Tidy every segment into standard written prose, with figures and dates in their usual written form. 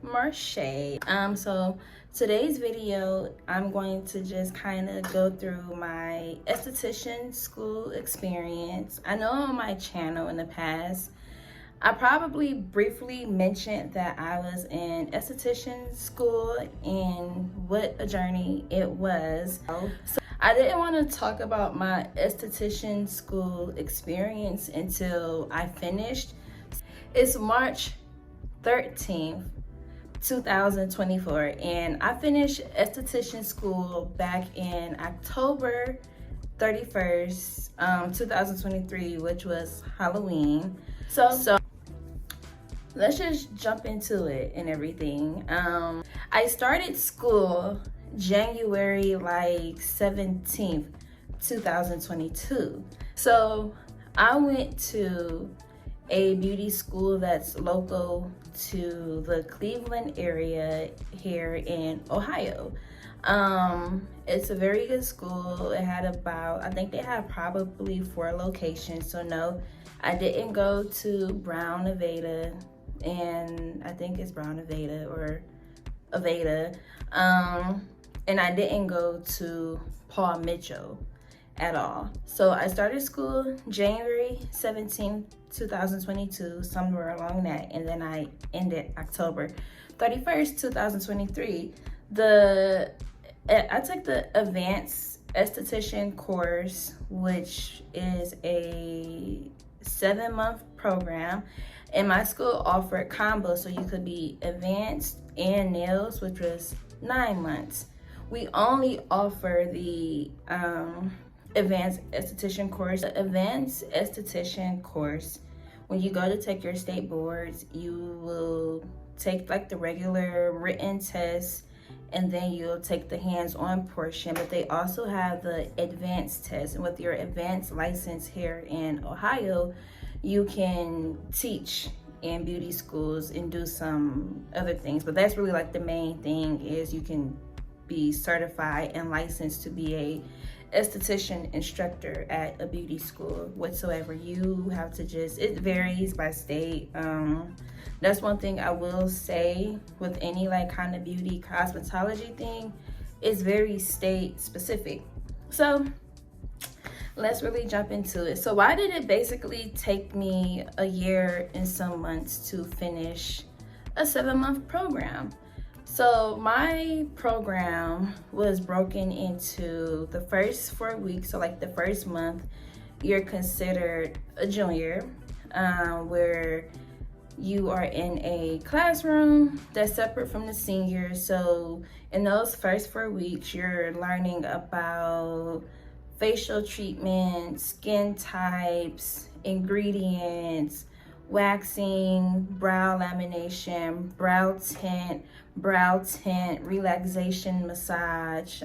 Marche. So today's video, I'm going to just kind of go through my esthetician school experience. I know on my channel in the past, I probably briefly mentioned that I was in esthetician school and what a journey it was. So I didn't want to talk about my esthetician school experience until I finished. It's March 13th, 2024, and I finished esthetician school back in October 31st, 2023, which was Halloween. So let's just jump into it and everything. I started school January 17th, 2022. So I went to a beauty school that's local to the Cleveland area here in Ohio. It's a very good school. It had I think they had probably 4 locations. So no, I didn't go to Brown Aveda, and I think it's Brown Aveda or Aveda. And I didn't go to Paul Mitchell at all. So I started school January 17th, 2022, somewhere along that, and then I ended October 31st, 2023. I took the advanced esthetician course, which is a 7-month program, and my school offered combo, so you could be advanced and nails, which was 9 months. We only offer the advanced esthetician course. The advanced esthetician course, when you go to take your state boards, you will take like the regular written test, and then you'll take the hands-on portion, but they also have the advanced test. And with your advanced license here in Ohio, you can teach in beauty schools and do some other things, but that's really like the main thing, is you can be certified and licensed to be a esthetician instructor at a beauty school whatsoever. You have to it varies by state. That's one thing I will say with any like kind of beauty cosmetology thing, it's very state specific. So let's really jump into it. So why did it basically take me a year and some months to finish a 7-month program? So my program was broken into the first 4 weeks. So like the first month, you're considered a junior, where you are in a classroom that's separate from the seniors. So in those first 4 weeks, you're learning about facial treatments, skin types, ingredients, waxing, brow lamination, brow tint, relaxation massage.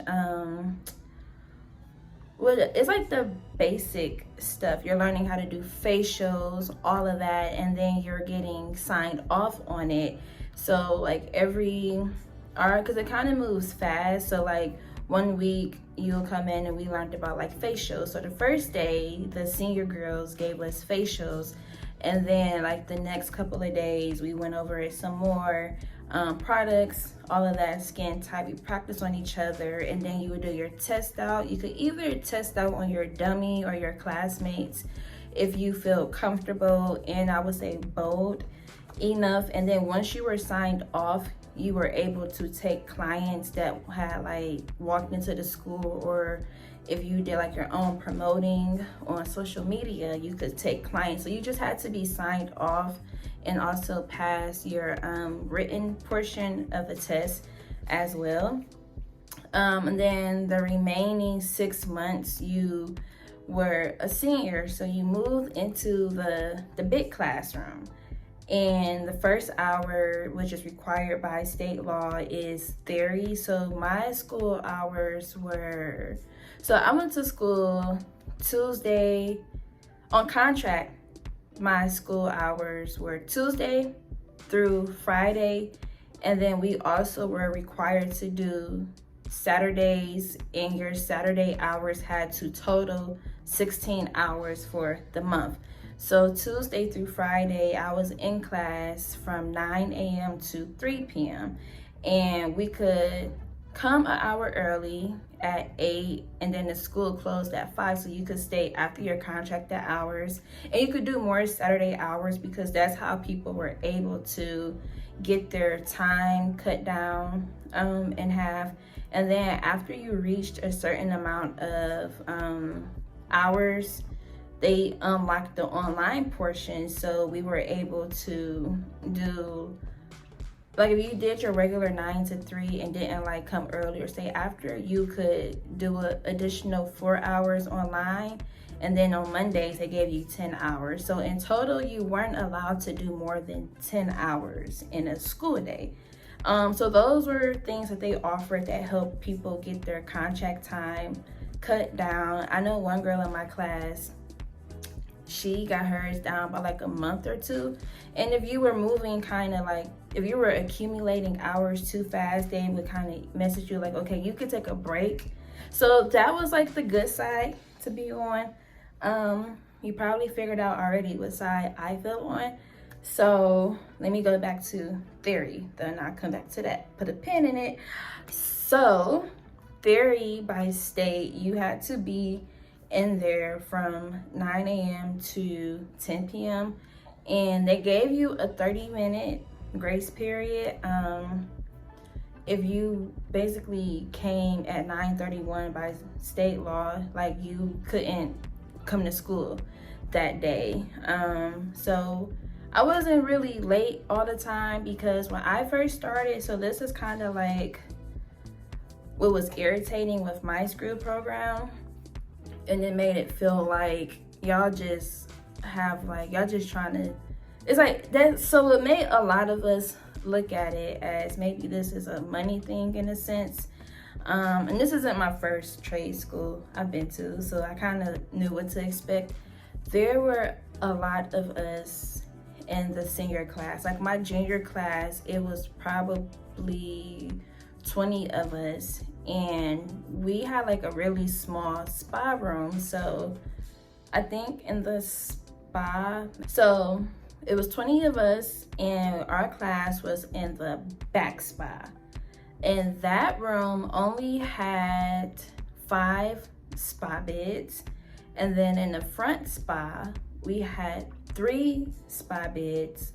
It's like the basic stuff. You're learning how to do facials, all of that, and then you're getting signed off on it. So like every hour, because it kind of moves fast. So like 1 week you'll come in and we learned about like facials. So the first day, the senior girls gave us facials, and then like the next couple of days we went over it some more, products, all of that, skin type. You practice on each other, and then you would do your test out. You could either test out on your dummy or your classmates if you feel comfortable and I would say bold enough. And then once you were signed off, you were able to take clients that had like walked into the school, or if you did like your own promoting on social media, you could take clients. So you just had to be signed off and also pass your written portion of the test as well. And then the remaining 6 months, you were a senior, so you moved into the big classroom. And the first hour, which is required by state law, is theory. So my school hours were, so I went to school Tuesday. On contract, my school hours were Tuesday through Friday, and then we also were required to do Saturdays, and your Saturday hours had to total 16 hours for the month. So Tuesday through Friday, I was in class from 9 a.m. to 3 p.m. And we could come an hour early at 8, and then the school closed at 5, so you could stay after your contracted hours. And you could do more Saturday hours because that's how people were able to get their time cut down in half. And then after you reached a certain amount of hours, they unlocked the online portion, so we were able to do, like, if you did your regular 9 to 3 and didn't like come early or stay after, you could do an additional 4 hours online. And then on Mondays, they gave you 10 hours. So in total, you weren't allowed to do more than 10 hours in a school day. So those were things that they offered that helped people get their contract time cut down. I know one girl in my class, she got hers down by like a month or two. And if you were moving kind of like, if you were accumulating hours too fast, they would kind of message you like, okay, you could take a break. So that was like the good side to be on. You probably figured out already what side I fell on. So let me go back to theory, then I'll come back to that, put a pin in it. So theory by state, you had to be in there from 9 a.m. to 10 p.m. and they gave you a 30-minute grace period. If you basically came at 9:31 by state law, like, you couldn't come to school that day. So I wasn't really late all the time because when I first started, so this is kind of like what was irritating with my school program, and it made it feel like y'all just have like, y'all just trying to, it's like that. So it made a lot of us look at it as maybe this is a money thing in a sense. And this isn't my first trade school I've been to, so I kind of knew what to expect. There were a lot of us in the senior class. Like my junior class, it was probably 20 of us, and we had like a really small spa room. So I think in the spa, so it was 20 of us, and our class was in the back spa. And that room only had 5 spa beds. And then in the front spa, we had 3 spa beds.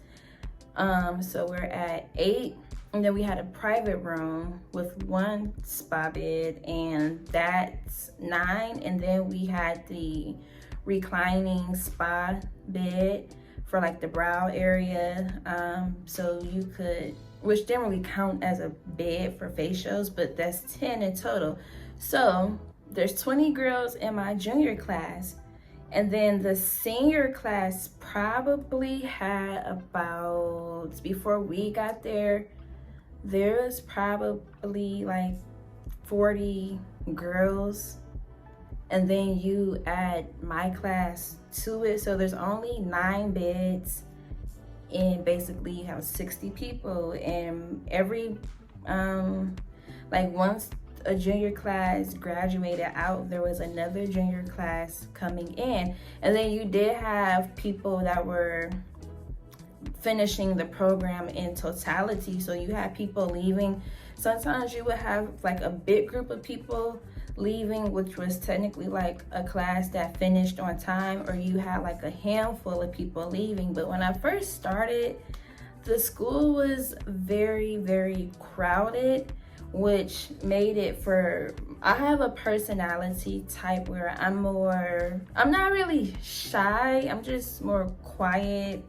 So we're at 8. And then we had a private room with 1 spa bed, and that's 9. And then we had the reclining spa bed for like the brow area. So you could, which didn't really count as a bed for facials, but that's 10 in total. So there's 20 girls in my junior class, and then the senior class probably had about, before we got there, there was probably like 40 girls, and then you add my class to it, so there's only 9 beds, and basically you have 60 people. And every like once a junior class graduated out, there was another junior class coming in, and then you did have people that were finishing the program in totality. So you had people leaving. Sometimes you would have like a big group of people leaving, which was technically like a class that finished on time, or you had like a handful of people leaving. But when I first started, the school was very, very crowded, which made it for, I have a personality type where I'm not really shy, I'm just more quiet.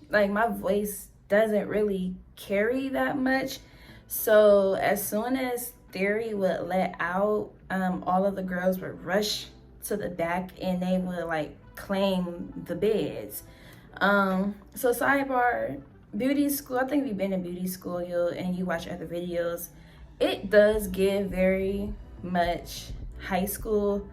Like my voice doesn't really carry that much. So as soon as theory would let out, all of the girls would rush to the back and they would like claim the beds. So sidebar, beauty school, I think if you've been in beauty school and you watch other videos, it does give very much high school.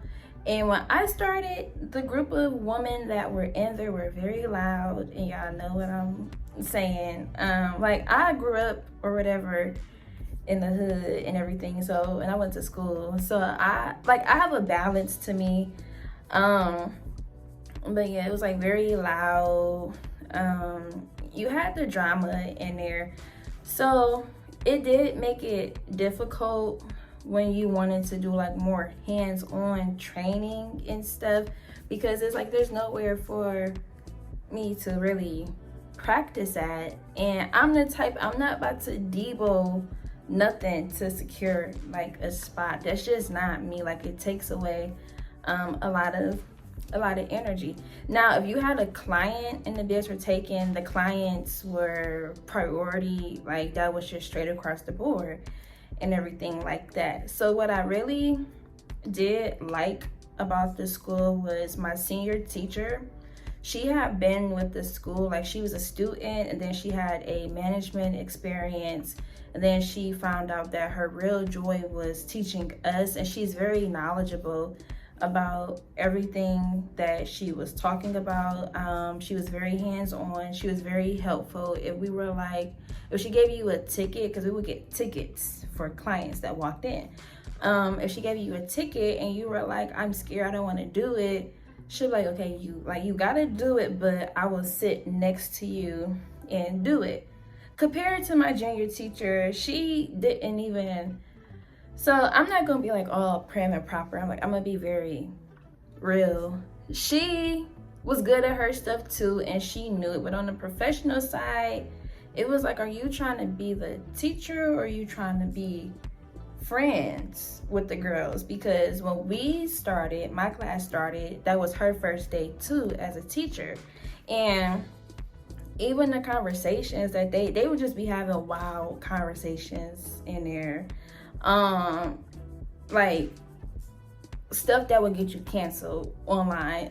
And when I started, the group of women that were in there were very loud, and y'all know what I'm saying. Like I grew up or whatever in the hood and everything, so, and I went to school, so I have a balance to me. But yeah, it was like very loud. You had the drama in there, so it did make it difficult when you wanted to do like more hands-on training and stuff, because it's like there's nowhere for me to really practice at. And I'm not about to debo nothing to secure like a spot. That's just not me. Like, it takes away a lot of energy. Now, if you had a client and the bids were taken, the clients were priority, like that was just straight across the board and everything like that. So what I really did like about the school was my senior teacher. She had been with the school, like she was a student, and then she had a management experience, and then she found out that her real joy was teaching us, and she's very knowledgeable about everything that she was talking about. She was very hands-on. She was very helpful. If she gave you a ticket, because we would get tickets for clients that walked in. If she gave you a ticket and you were like, I'm scared, I don't want to do it, she'll be like, okay, you gotta do it, but I will sit next to you and do it. Compared to my junior teacher, she didn't even. So I'm not gonna be like all prim and proper. I'm gonna be very real. She was good at her stuff too, and she knew it. But on the professional side, it was like, are you trying to be the teacher or are you trying to be friends with the girls? Because when we started, my class started, that was her first day too as a teacher. And even the conversations that they would just be having wild conversations in there. Like stuff that would get you canceled online.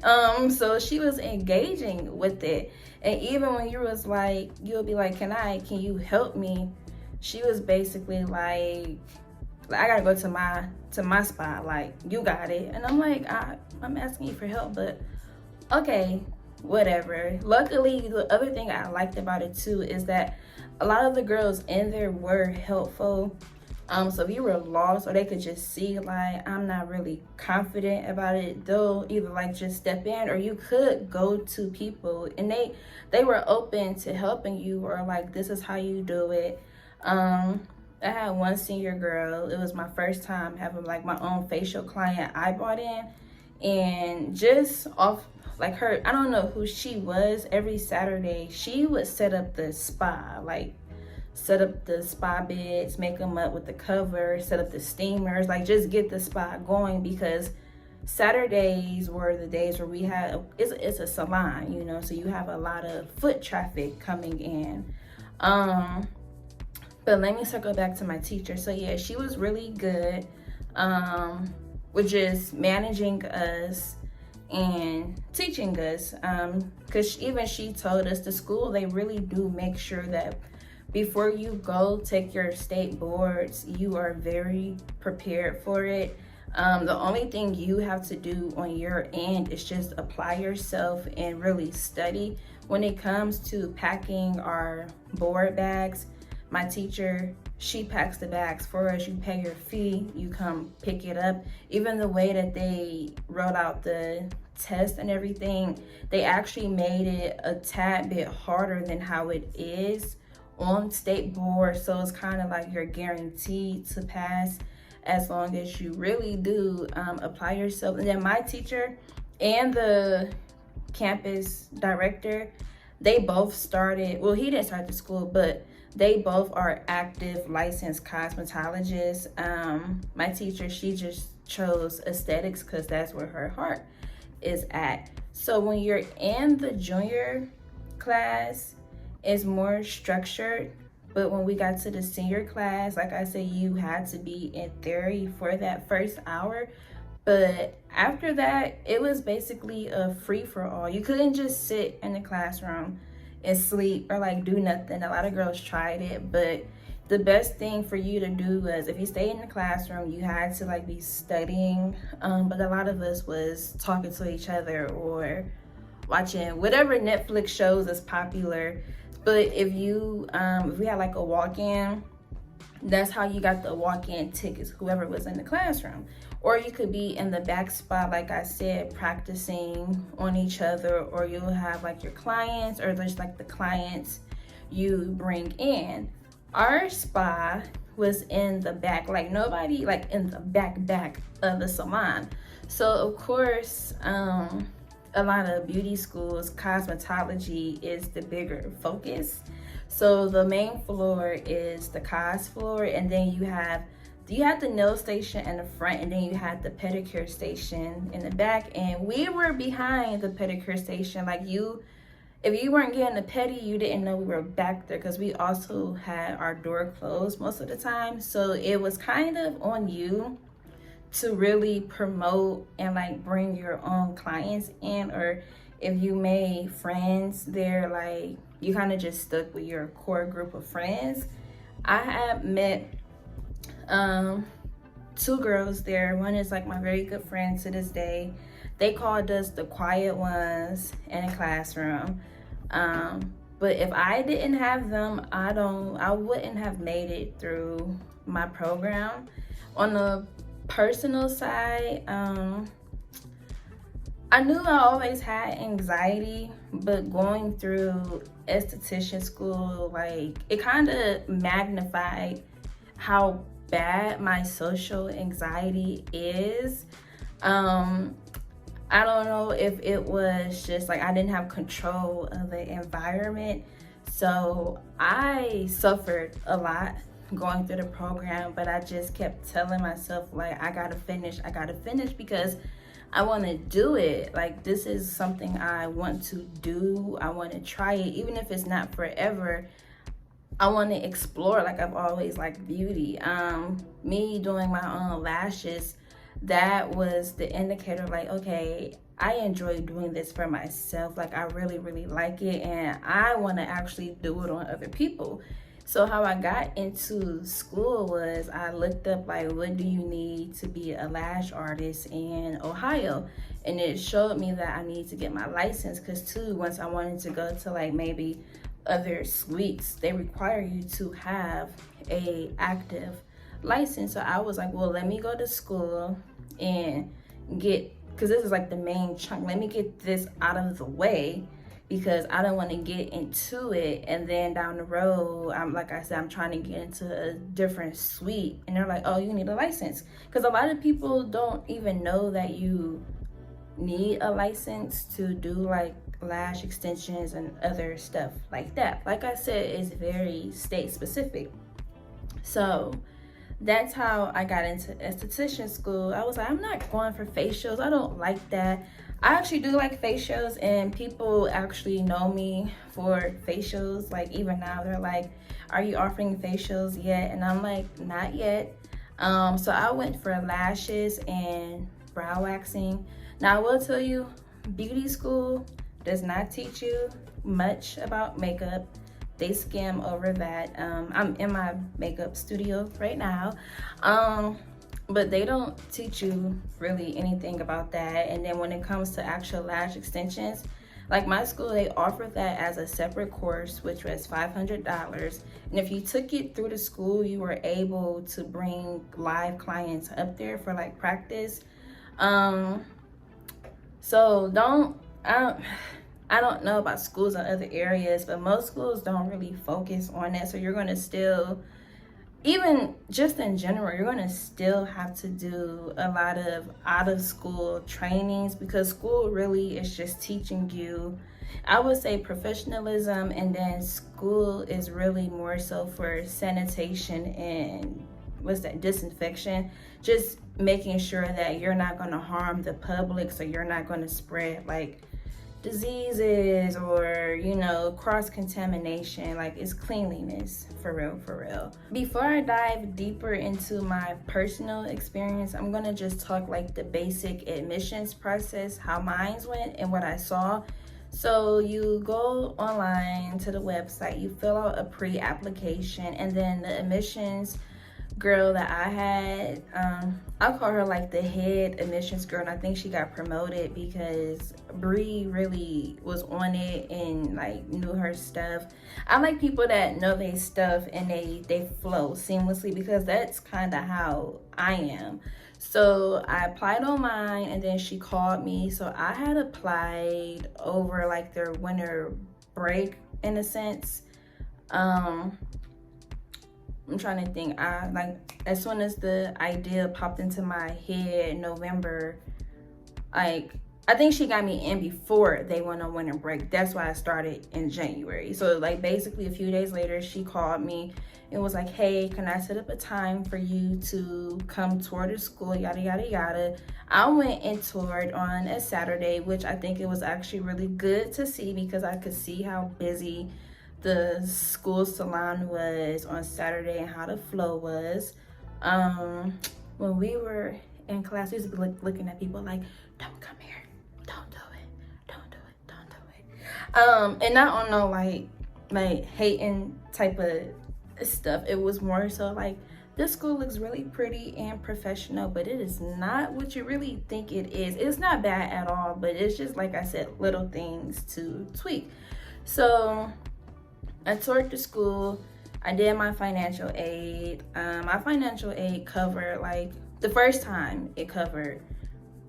So she was engaging with it. And even when you was like, you'll be like, can you help me? She was basically like, I gotta go to my spot, like, you got it. And I'm like, I'm asking you for help, but okay, whatever. Luckily, the other thing I liked about it too is that a lot of the girls in there were helpful. So if you were lost or they could just see like I'm not really confident about it, they'll either like just step in, or you could go to people and they were open to helping you, or like, this is how you do it. I had one senior girl, it was my first time having like my own facial client I brought in, and just off like her, I don't know who she was, every Saturday she would set up the spa, like set up the spa beds, make them up with the cover, set up the steamers, like just get the spa going, because Saturdays were the days where we had, it's a salon, you know, so you have a lot of foot traffic coming in. But let me circle back to my teacher. So yeah, she was really good with just managing us and teaching us, because even she told us the school, they really do make sure that before you go take your state boards, you are very prepared for it. The only thing you have to do on your end is just apply yourself and really study. When it comes to packing our board bags, my teacher, she packs the bags for us. You pay your fee, you come pick it up. Even the way that they wrote out the test and everything, they actually made it a tad bit harder than how it is on state board. So it's kind of like you're guaranteed to pass as long as you really do apply yourself. And then my teacher and the campus director, they both started, well, he didn't start the school, but they both are active licensed cosmetologists. My teacher, she just chose aesthetics because that's where her heart is at. So when you're in the junior class, it's more structured. But when we got to the senior class, like I said, you had to be in theory for that first hour. But after that, it was basically a free-for-all. You couldn't just sit in the classroom and sleep or like do nothing. A lot of girls tried it, but the best thing for you to do was, if you stay in the classroom, you had to like be studying. But a lot of us was talking to each other or watching whatever Netflix shows is popular. But if we had like a walk-in, That's how you got the walk-in tickets, whoever was in the classroom. Or you could be in the back spot, like I said, practicing on each other, or you'll have like your clients, or there's like the clients you bring in. Our spa was in the back, like nobody like in the back of the salon. So of course, a lot of beauty schools, cosmetology is the bigger focus. So the main floor is the cos floor, and then you have the nail station in the front, and then you had the pedicure station in the back. And we were behind the pedicure station. Like if you weren't getting a pedi, you didn't know we were back there, because we also had our door closed most of the time. So it was kind of on you to really promote and like bring your own clients in, or if you made friends there, like you kind of just stuck with your core group of friends. I have met two girls there. One is like my very good friend to this day. They called us the quiet ones in a classroom. But if I didn't have them, I wouldn't have made it through my program. On the personal side, I knew I always had anxiety, but going through esthetician school, like it kind of magnified how bad my social anxiety is. I don't know if it was just like I didn't have control of the environment. So I suffered a lot going through the program, but I just kept telling myself like I gotta finish, because I want to do it. Like this is something I want to do. I want to try it, even if it's not forever. I want to explore. Like I've always liked beauty. Me doing my own lashes, that was the indicator, like, okay, I enjoy doing this for myself. Like I really, really like it, and I want to actually do it on other people. So how I got into school was I looked up like, what do you need to be a lash artist in Ohio? And it showed me that I need to get my license, because too, once I wanted to go to like maybe other suites, they require you to have a active license. So I was like, well, let me go to school and because this is like the main chunk, let me get this out of the way, because I don't want to get into it and then down the road, I'm trying to get into a different suite and they're like, oh, you need a license. Because a lot of people don't even know that you need a license to do like lash extensions and other stuff like that. Like I said, it's very state specific. So that's how I got into esthetician school. I was like, I'm not going for facials. I don't like that. I actually do like facials, and people actually know me for facials. Like even now they're like, are you offering facials yet? And I'm like, not yet. So I went for lashes and brow waxing. Now I will tell you, beauty school does not teach you much about makeup. They skim over that. I'm in my makeup studio right now. But they don't teach you really anything about that. And then when it comes to actual lash extensions, like my school, they offered that as a separate course, which was $500. And if you took it through the school, you were able to bring live clients up there for like practice. So I don't know about schools in other areas, but most schools don't really focus on that. So you're going to still, even just in general, you're going to still have to do a lot of out of school trainings, because school really is just teaching you, I would say, professionalism, and then school is really more so for sanitation and disinfection, just making sure that you're not going to harm the public, so you're not going to spread like diseases or, you know, cross-contamination. Like it's cleanliness for real. Before I dive deeper into my personal experience, I'm gonna just talk like the basic admissions process, how mine went and what I saw. So you go online to the website, you fill out a pre-application, and then the admissions girl that I had, I call her like the head admissions girl, and I think she got promoted because Bree really was on it and like knew her stuff. I like people that know their stuff and they flow seamlessly, because that's kind of how I am. So I applied online, and then she called me. So I had applied over like their winter break in a sense. I'm trying to think. I like, as soon as the idea popped into my head in November, like, I think she got me in before they went on winter break. That's why I started in January. So like basically a few days later, she called me and was like, "Hey, can I set up a time for you to come tour the school, yada yada yada." I went and toured on a Saturday, which I think it was actually really good to see, because I could see how busy the school salon was on Saturday and how the flow was. When we were in class, we used to be looking at people like, "Don't come here, don't do it, don't do it, don't do it." And not on no like hating type of stuff. It was more so like, this school looks really pretty and professional, but it is not what you really think it is. It's not bad at all, but it's just, like I said, little things to tweak. So I toured the school. I did my financial aid. My financial aid covered, like, the first time it covered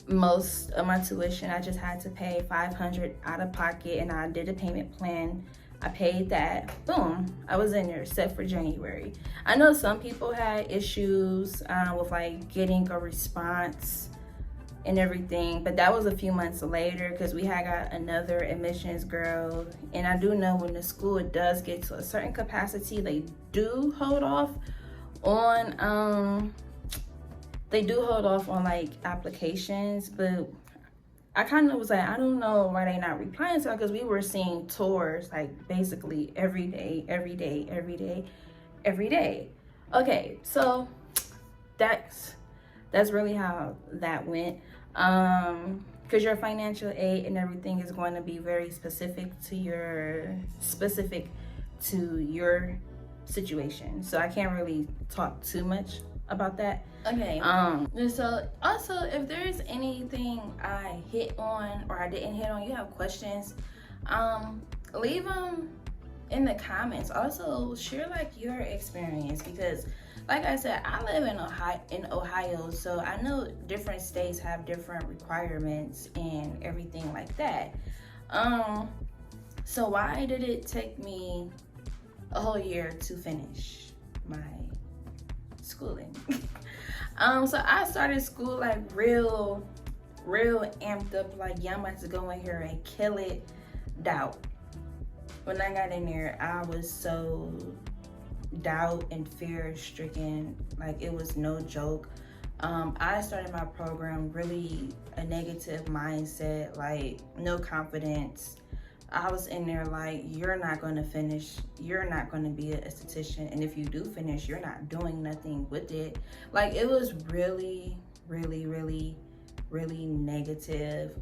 most of my tuition. I just had to pay $500 out of pocket, and I did a payment plan. I paid that. Boom, I was in there set for January. I know some people had issues with like getting a response and everything, but that was a few months later, because we had got another admissions girl. And I do know when the school does get to a certain capacity, they do hold off on like applications. But I kind of was like, I don't know why they not replying to her, because we were seeing tours like basically every day, every day, every day, every day. Okay, so that's really how that went. Because your financial aid and everything is going to be very specific to your situation. So I can't really talk too much about that. Okay. So also, if there's anything I hit on or I didn't hit on, you have questions, leave them in the comments. Also share like your experience, because like I said, I live in Ohio, so I know different states have different requirements and everything like that. So why did it take me a whole year to finish my schooling? So I started school like real amped up, like, yeah, I'm about to go in here and kill it. Doubt. When I got in there, I was so doubt and fear stricken, like it was no joke. I started my program really a negative mindset, like no confidence. I was in there like, you're not going to finish, you're not going to be an esthetician, and if you do finish, you're not doing nothing with it. Like, it was really negative.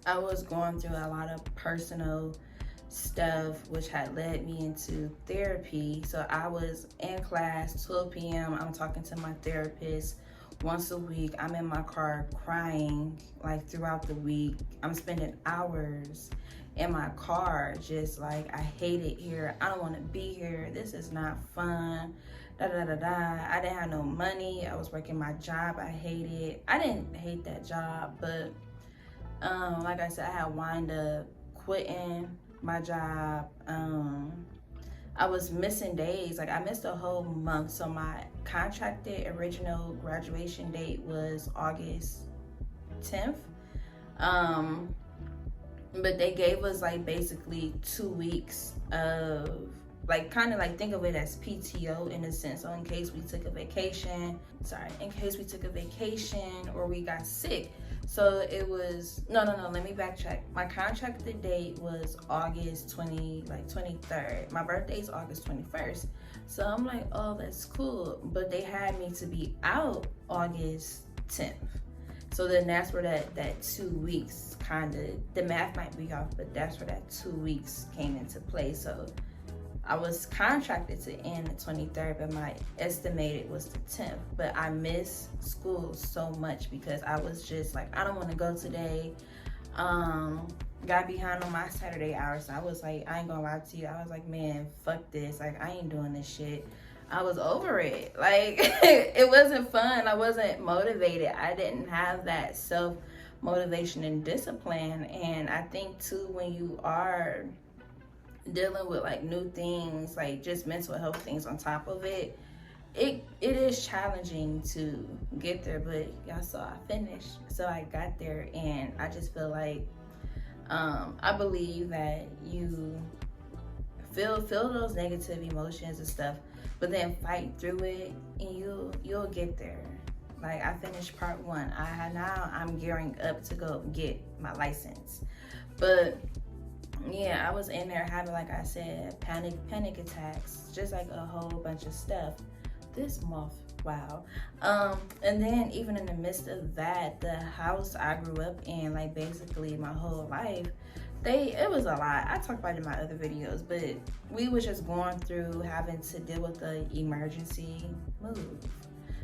I was going through a lot of personal stuff, which had led me into therapy. So I was in class 12 p.m. I'm talking to my therapist once a week. I'm in my car crying like throughout the week. I'm spending hours in my car just like, I hate it here, I don't want to be here, this is not fun, da da da da. I didn't have no money. I was working my job. I hated it. I didn't hate that job, but like I said, I had wind up quitting my job. I was missing days. Like, I missed a whole month. So my contracted original graduation date was August 10th. But they gave us like basically 2 weeks of like, kind of like, think of it as PTO in a sense. So in case we took a vacation, or we got sick. So it was, no, let me backtrack. My contracted date was August 23rd. My birthday is August 21st. So I'm like, oh, that's cool. But they had me to be out August 10th. So then that's where that 2 weeks kind of, the math might be off, but that's where that 2 weeks came into play. So I was contracted to end the 23rd, but my estimated was the 10th. But I missed school so much because I was just like, I don't want to go today. Got behind on my Saturday hours. So I was like, I ain't gonna lie to you. I was like, man, fuck this. Like, I ain't doing this shit. I was over it. Like, it wasn't fun. I wasn't motivated. I didn't have that self motivation and discipline. And I think too, when you are dealing with like new things, like just mental health things on top of it, it is challenging to get there. But y'all saw I finished, so I got there. And I just feel like I believe that you feel those negative emotions and stuff, but then fight through it, and you'll get there. Like, I finished part 1. I'm gearing up to go get my license. But yeah, I was in there having, like I said, panic attacks, just like a whole bunch of stuff. This month, wow. And then even in the midst of that, the house I grew up in, like basically my whole life, it was a lot. I talked about it in my other videos, but we was just going through having to deal with the emergency move.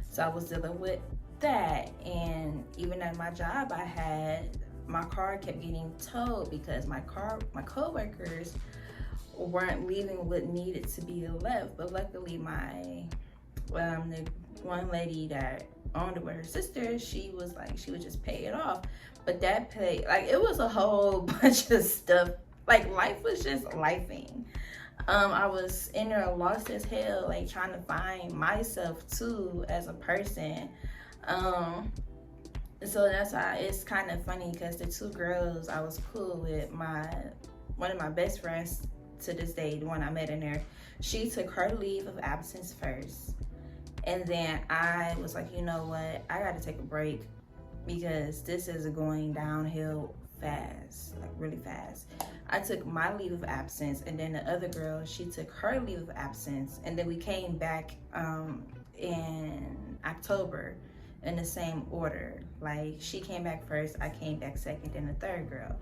So I was dealing with that. And even at my job I had, my car kept getting towed because my coworkers weren't leaving what needed to be left. But luckily the one lady that owned it with her sister, she would just pay it off. But that pay, like, it was a whole bunch of stuff. Like, life was just lifing. I was in there lost as hell, like trying to find myself too as a person. So that's why it's kind of funny, because the 2 girls I was cool with, one of my best friends to this day, the one I met in there, she took her leave of absence first. And then I was like, you know what? I got to take a break because this is going downhill fast, like really fast. I took my leave of absence, and then the other girl, she took her leave of absence, and then we came back in October in the same order. Like, she came back first, I came back second, and the third girl.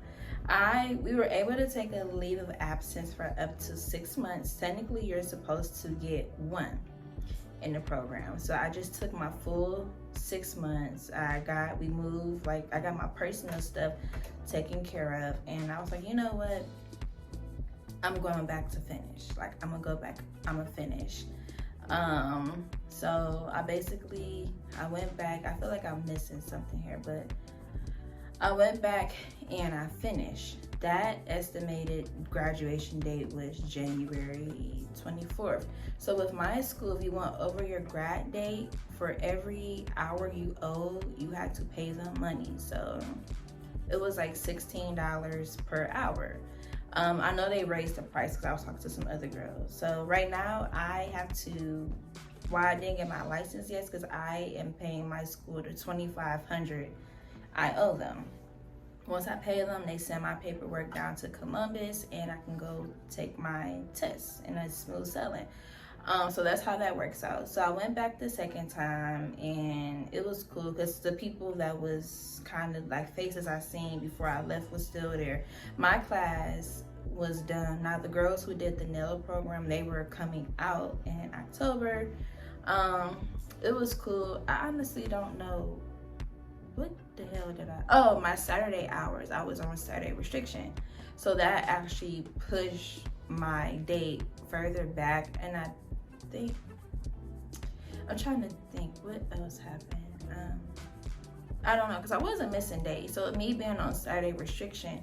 We were able to take a leave of absence for up to 6 months. Technically, you're supposed to get 1 in the program. So I just took my full 6 months. We moved, like, I got my personal stuff taken care of, and I was like, you know what? I'm going back to finish. Like, I'm gonna go back, I'm gonna finish. So I went back. I feel like I'm missing something here, but I went back and I finished. That estimated graduation date was January 24th. So with my school, if you want over your grad date, for every hour you owe, you had to pay them money. So it was like $16 per hour. I know they raised the price because I was talking to some other girls. So right now I have to, why I didn't get my license yet, because I am paying my school the $2,500 I owe them. Once I pay them, they send my paperwork down to Columbus, and I can go take my test, and it's smooth sailing. So that's how that works out. So I went back the second time, and it was cool because the people that was kind of like faces I seen before I left was still there. My class was done. Now the girls who did the nail program, they were coming out in October. It was cool. I honestly don't know what the hell did my Saturday hours. I was on Saturday restriction, so that actually pushed my date further back. And I'm trying to think what else happened. I don't know, because I wasn't missing days, so me being on Saturday restriction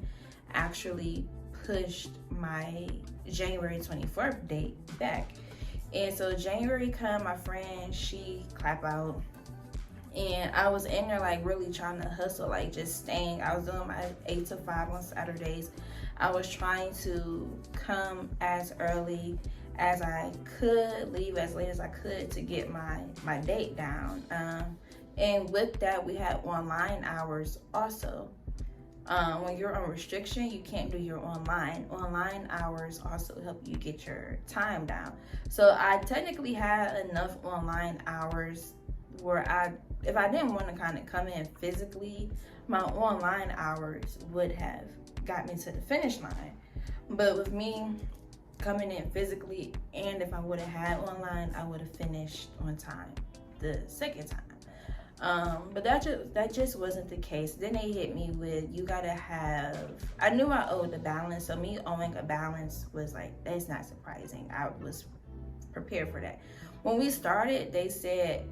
actually pushed my January 24th date back. And so January come, my friend, she clap out, and I was in there like really trying to hustle, like just staying. I was doing my 8 to 5 on Saturdays. I was trying to come as early as I could, leave as late as I could to get my date down. And with that, we had online hours also. When you're on restriction, you can't do your online. Online hours also help you get your time down. So I technically had enough online hours where if I didn't want to kind of come in physically, my online hours would have got me to the finish line. But with me coming in physically, and if I would have had online, I would have finished on time the second time. But that just wasn't the case. Then they hit me with, you gotta have, I knew I owed a balance, so me owing a balance was like, that's not surprising. I was prepared for that. When we started, they said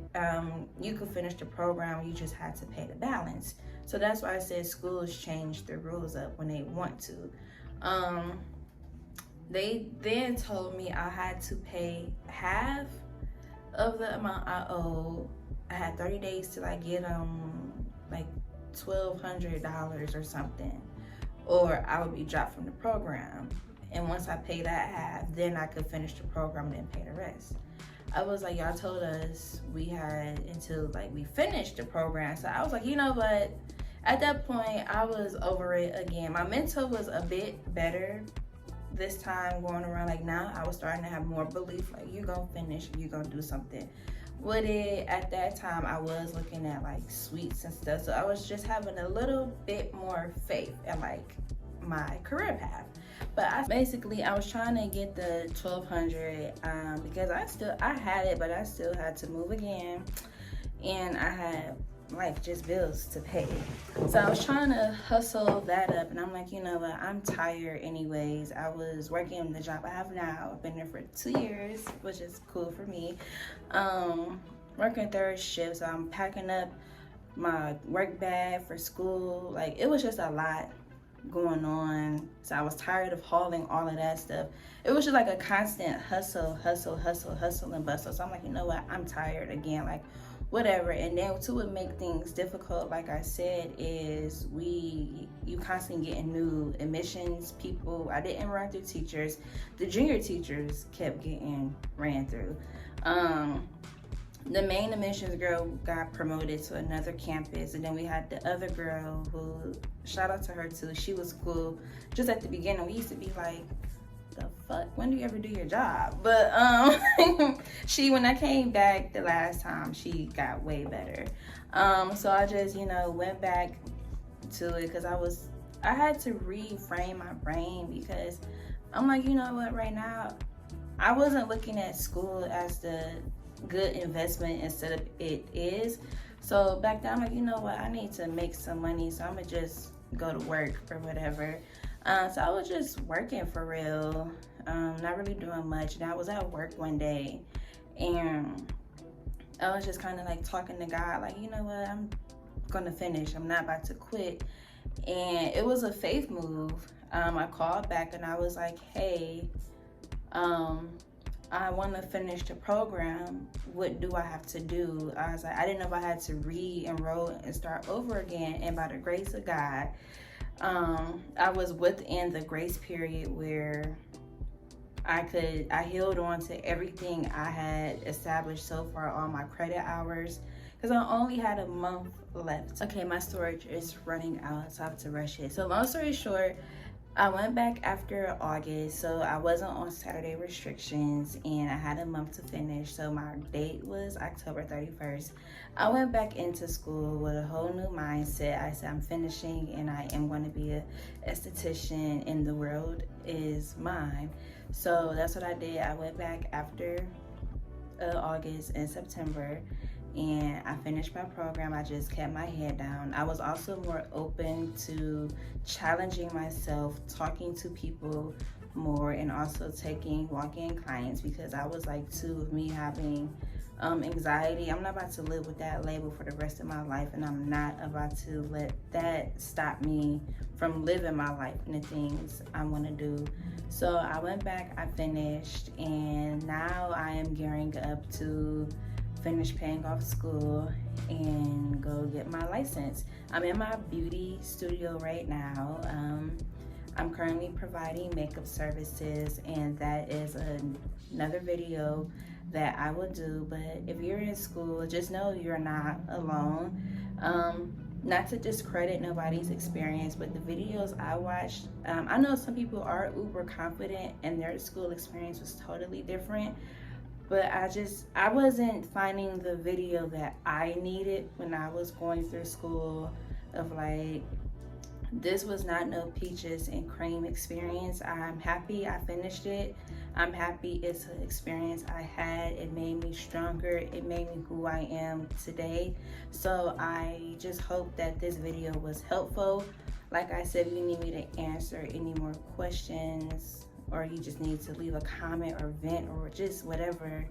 you could finish the program, you just had to pay the balance. So that's why I said schools change the rules up when they want to. They then told me I had to pay half of the amount I owed. I had 30 days to like get like $1,200 or something, or I would be dropped from the program. And once I pay that half, then I could finish the program and then pay the rest. I was like, y'all told us we had until like we finished the program. So I was like, you know what? At that point, I was over it again. My mental was a bit better this time going around. Like now, I was starting to have more belief. Like, you're gonna finish, you're gonna do something with it. At that time, I was looking at like sweets and stuff. So I was just having a little bit more faith in like my career path. But I was trying to get the 1,200 because I had it, but I still had to move again, and I had like just bills to pay. So I was trying to hustle that up, and I'm like, you know what, I'm tired anyways. I was working the job I have now. I've been there for 2 years, which is cool for me. Working third shift, so I'm packing up my work bag for school. Like, it was just a lot going on, so I was tired of hauling all of that stuff. It was just like a constant hustle and bustle. So I'm like, you know what, I'm tired again, like whatever. And then to would make things difficult, like I said, is you constantly getting new admissions people. I didn't run through teachers. The junior teachers kept getting ran through. The main admissions girl got promoted to another campus, and then we had the other girl who, shout out to her too, she was cool. Just at the beginning, we used to be like, the fuck, when do you ever do your job? But when I came back the last time, she got way better. So I just, went back to it because I had to reframe my brain, because I'm like, you know what, right now, I wasn't looking at school as the good investment instead of it is. So back then, I'm like, you know what, I need to make some money, so I'm gonna just go to work or whatever. So I was just working for real, not really doing much. And I was at work one day, and I was just kind of like talking to God, like, you know what, I'm gonna finish, I'm not about to quit. And it was a faith move. I called back and I was like, hey, I want to finish the program. What do I have to do? I was like, I didn't know if I had to re-enroll and start over again. And by the grace of God, I was within the grace period where I held on to everything I had established so far, all my credit hours, because I only had a month left. Okay, my storage is running out, so I have to rush it. So long story short, I went back after August, so I wasn't on Saturday restrictions, and I had a month to finish, so my date was October 31st. I went back into school with a whole new mindset. I said, I'm finishing, and I am going to be an esthetician, and the world is mine. So that's what I did. I went back after August and September, and I finished my program. I just kept my head down. I was also more open to challenging myself, talking to people more, and also taking walk-in clients, because I was like, too, of me having anxiety. I'm not about to live with that label for the rest of my life, and I'm not about to let that stop me from living my life and the things I want to do. So I went back, I finished, and now I am gearing up to finish paying off school and go get my license. I'm in my beauty studio right now. I'm currently providing makeup services, and that is another video that I will do. But if you're in school, just know you're not alone. Not to discredit nobody's experience, but the videos I watched, I know some people are uber confident and their school experience was totally different. But I wasn't finding the video that I needed when I was going through school, of like This was not no peaches and cream experience. I'm happy I finished it. I'm happy it's an experience I had. It made me stronger. It made me who I am today. So I just hope that this video was helpful. Like I said, if you need me to answer any more questions, or you just need to leave a comment or vent or just whatever,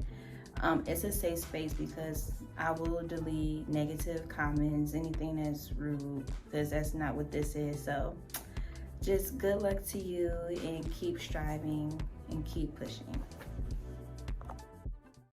it's a safe space, because I will delete negative comments, anything that's rude, because that's not what this is. So just good luck to you, and keep striving and keep pushing.